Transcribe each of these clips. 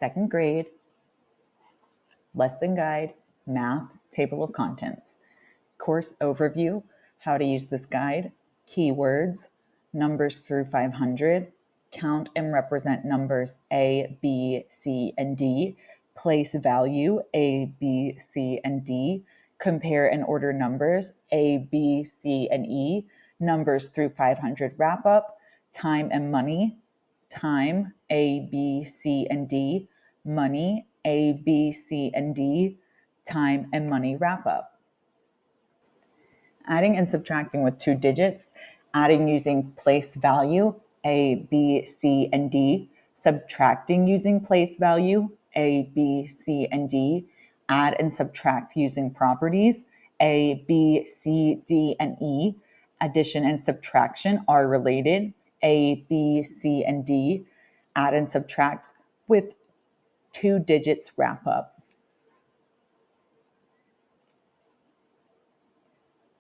second grade, lesson guide, math, table of contents. Course overview, how to use this guide, keywords, numbers through 500, count and represent numbers A, B, C, and D, place value A, B, C, and D, compare and order numbers A, B, C, and E, numbers through 500 wrap up, time and money, time A, B, C, and D, money A, B, C, and D, time and money wrap up. Adding and subtracting with two digits, adding using place value, A, B, C, and D, subtracting using place value, A, B, C, and D, add and subtract using properties, A, B, C, D, and E, addition and subtraction are related, A, B, C, and D, add and subtract with two digits wrap up.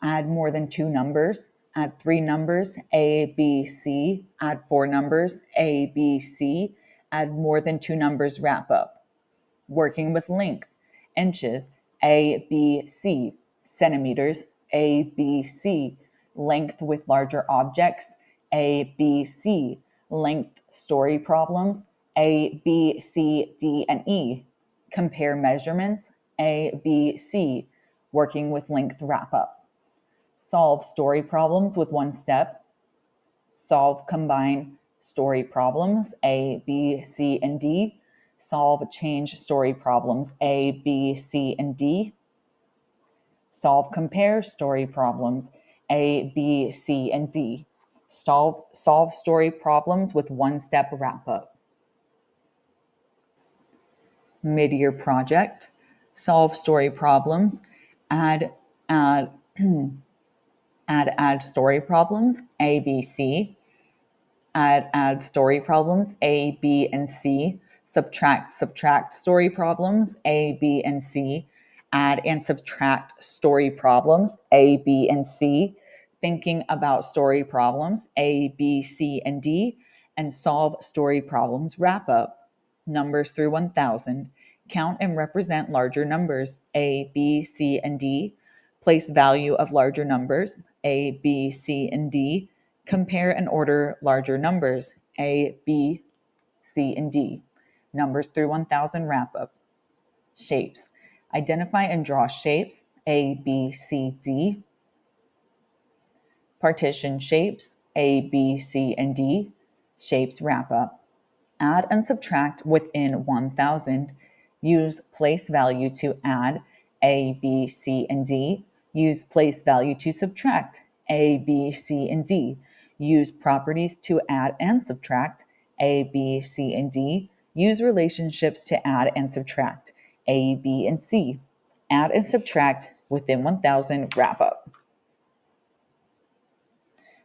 Add more than two numbers, add three numbers, A, B, C, add four numbers, A, B, C, add more than two numbers wrap up. Working with length, inches, A, B, C, centimeters, A, B, C, length with larger objects, A, B, C, length story problems, A, B, C, D, and E. Compare measurements, A, B, C, working with length wrap up. Solve story problems with one step. Solve combine story problems A, B, C, and D. Solve change story problems A, B, C, and D. Solve compare story problems A, B, C, and D. Solve story problems with one step wrap up. Mid-year project. Solve story problems. Add story problems, A, B, C. Add story problems, A, B, and C. Subtract story problems, A, B, and C. Add and subtract story problems, A, B, and C. Thinking about story problems, A, B, C, and D. And solve story problems wrap up. Numbers through 1,000. Count and represent larger numbers, A, B, C, and D. Place value of larger numbers, A, B, C, and D. Compare and order larger numbers, A, B, C, and D. Numbers through 1,000 wrap up. Shapes. Identify and draw shapes, A, B, C, D. Partition shapes, A, B, C, and D. Shapes wrap up. Add and subtract within 1,000. Use place value to add, A, B, C, and D. Use place value to subtract, A, B, C, and D. Use properties to add and subtract, A, B, C, and D. Use relationships to add and subtract, A, B, and C. Add and subtract within 1,000 wrap up.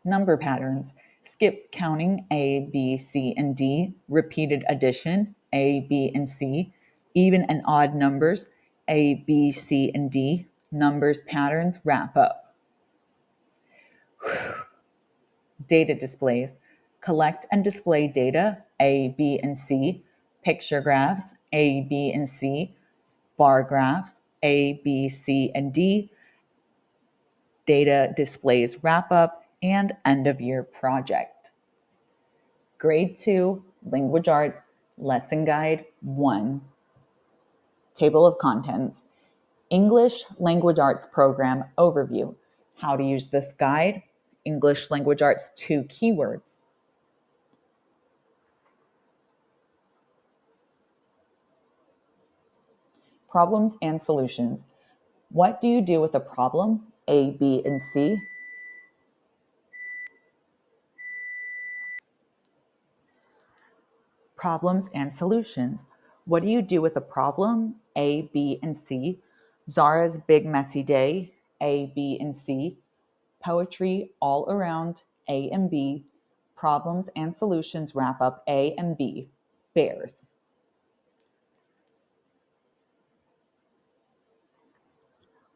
Number patterns. Skip counting A, B, C, and D. Repeated addition A, B, and C. Even and odd numbers A, B, C, and D. Numbers patterns wrap up. Data displays. Collect and display data A, B, and C. Picture graphs A, B, and C. Bar graphs A, B, C, and D. Data displays wrap up and end of year project. Grade 2, Language Arts, Lesson Guide 1. Table of Contents. English Language Arts Program Overview. How to use this guide. English Language Arts 2 keywords. Problems and solutions. What do you do with a problem? A, B, and C. Problems and solutions. What do you do with a problem? A, B, and C. Zara's Big Messy Day. A, B, and C. Poetry all around. A and B. Problems and solutions wrap up. A and B. Bears.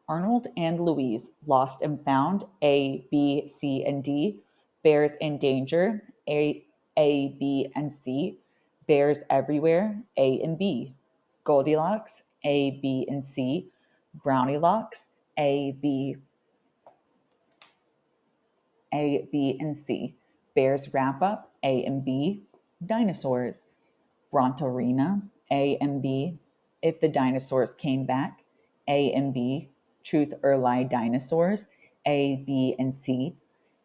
Arnold and Louise, lost and found. A, B, C, and D. Bears in danger. A, B, and C. Bears everywhere, A and B. Goldilocks, A, B, and C. Brownie locks, A, B, and C. Bears wrap up, A and B. Dinosaurs, Brontorina, A and B. If the dinosaurs came back, A and B. Truth or lie dinosaurs, A, B, and C.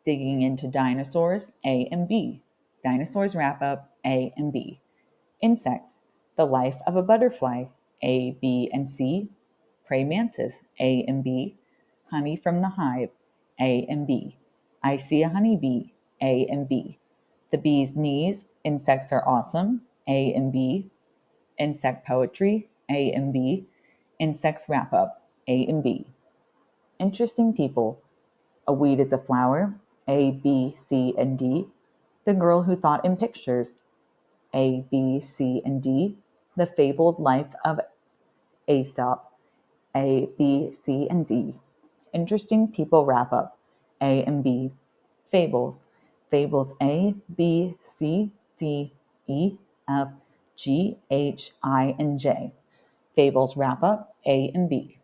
Digging into dinosaurs, A and B. Dinosaurs wrap up, A and B. Insects, the life of a butterfly, A, B, and C. Prey mantis, A and B. Honey from the hive, A and B. I see a honeybee, A and B. The bee's knees, insects are awesome, A and B. Insect poetry, A and B. Insects wrap up, A and B. Interesting people, a weed is a flower, A, B, C, and D. The girl who thought in pictures, A, B, C, and D. The fabled life of Aesop, A, B, C, and D. Interesting people wrap up, A and B. Fables, fables A, B, C, D, E, F, G, H, I, and J. Fables wrap up, A and B.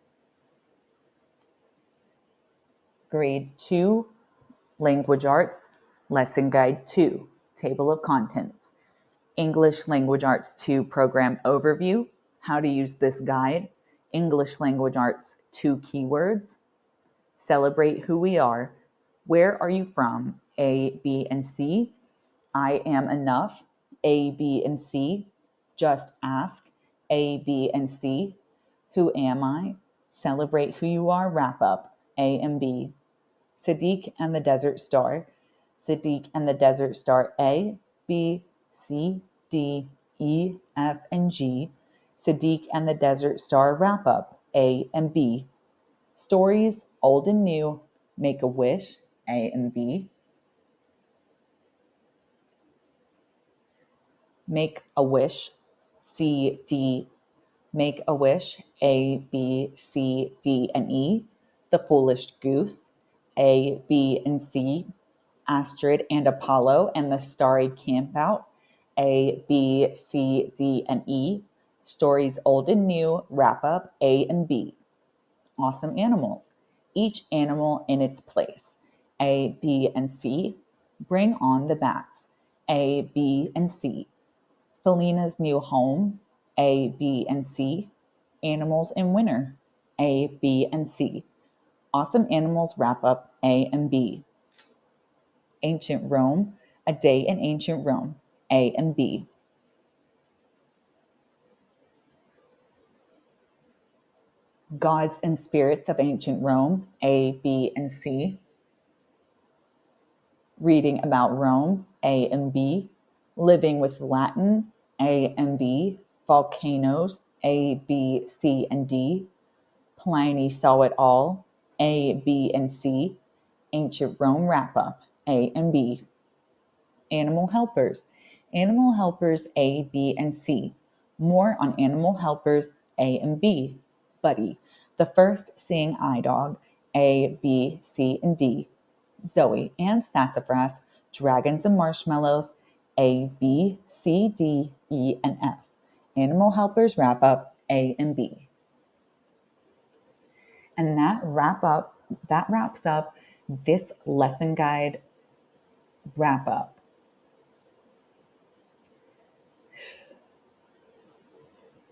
Grade 2, Language Arts, Lesson Guide 2, Table of Contents. English Language Arts 2 Program Overview, how to use this guide. English Language Arts 2 Keywords. Celebrate who we are. Where are you from? A, B, and C. I am enough. A, B, and C. Just ask. A, B, and C. Who am I? Celebrate who you are. Wrap up. A and B. Sadiq and the Desert Star. Sadiq and the Desert Star A, B, C, D, E, F, and G. Sadiq and the Desert Star wrap up A and B. Stories, old and new. Make a wish, A and B. Make a wish, C, D. Make a wish, A, B, C, D, and E. The Foolish Goose, A, B, and C. Astrid and Apollo and the Starry Campout, A, B, C, D, and E. Stories old and new, wrap up, A and B. Awesome animals, each animal in its place, A, B, and C. Bring on the bats, A, B, and C. Felina's new home, A, B, and C. Animals in winter, A, B, and C. Awesome animals wrap up, A and B. Ancient Rome, A Day in Ancient Rome, A and B. Gods and Spirits of Ancient Rome, A, B, and C. Reading about Rome, A and B. Living with Latin, A and B. Volcanoes, A, B, C, and D. Pliny saw it all, A, B, and C. Ancient Rome wrap up, A and B. Animal helpers. Animal helpers A, B, and C. More on animal helpers A and B. Buddy. The first seeing eye dog A, B, C, and D. Zoe and Sassafras. Dragons and marshmallows A, B, C, D, E, and F. Animal helpers wrap up A and B. And that wraps up this lesson guide wrap up.